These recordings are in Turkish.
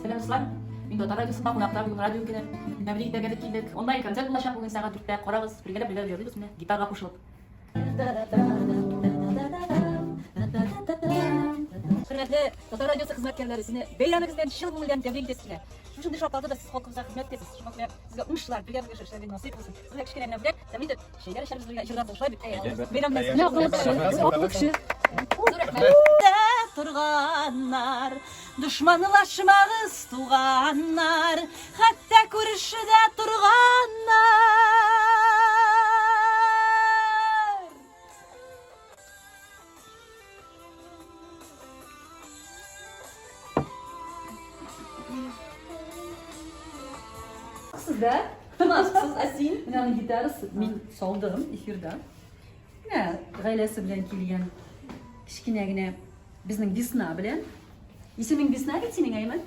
Arkadaşlar, Min Dota Radyosu'nda konakta bugün radyo ülkede Mevli'yi de geldik gittik. Online konser buluşan bugün saat 4'te Korağız birlikte veriyoruz. Gitarla koşulup. Hürmetli Dota Radyosu hizmetkarlarısını beyranınızdan şıl gönülden tebrik edesizler. Şu şartlarda da siz halkımıza hizmet edesiniz. Şu ve sizge ışlar, birlikte işleriniz nasip olsun. Sizge kişilerine bilek, tabii de şeyler işlerimiz birlikte icraat oluşlar bit. Beyranlar ne okuluş? Turganlar, düşmanlaşmağız tuğanlar, hatta kurşuda turganlar. Sizde? Siz Asin, benim gitarist, min soldağım, ifirde. Ne, gailesi bilen kelgen, kichkinegine bizning Disna bilen. İsming Disna git sening ayman?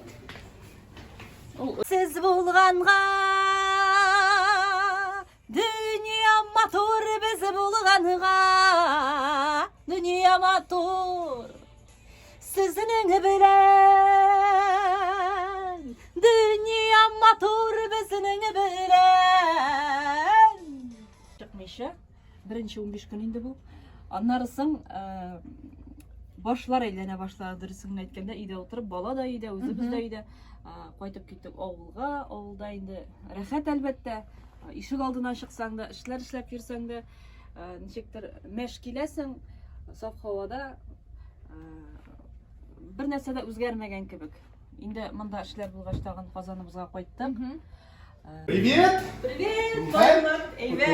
Siz bulganга dünya motor, biz bulganга dünya motor. Sizning bilen dünya motor, bizning bilen. Çıkmışa. Birinci 15 gün indi bu. Anlarsın, başlar eylene başladı rısını etkende, ide oturup, bala da ide, özümüz de ide. Koytup gittik oğulga, oğulda indi rahat elbette. İşik aldına çıksan da, işler işlep yürsen de, nişektir meşkilesin, saf havada bir nesede özgermegen kebek. Indi mında işler bulgaçtağın kazanımızga koyttuk. Привет! Привет! Привет! Evet.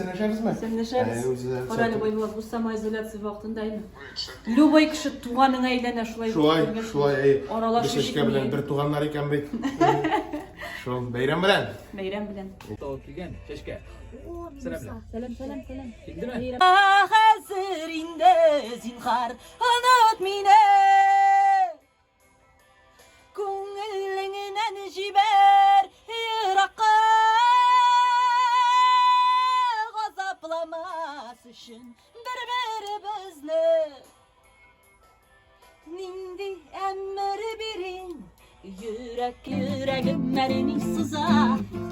Neşeriz mi? Sen neşeriz? Orada boyunca bu samoizolyatsiya vaqtındayım. Любой kişi tuğanına eylene şulay. Şulay. Aralaşıp Beşiktaş bilen bir tuğanlar eken bek. Şu beyram bilen. Beyram bilen. Tavuk yiyen, keşke. Selam. Selam. Bildi mi? Hazır inde zinhar anlat mine. Күңелеңнән җибәр еракка, газапламас өчен бер-беребезне. Нинди әмер бирин, йөрәгемә ни сыза,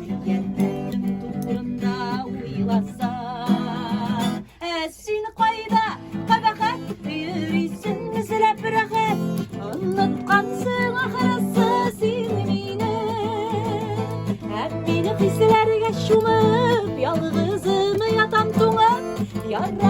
дигәннәрем турында уйласам. Син кайда, кабахат, йөрисең эзләп рәхәт, онытқансың ахырысы син мине. Hep beni hislerge şumup, yalgızımı yatam tuğup, yara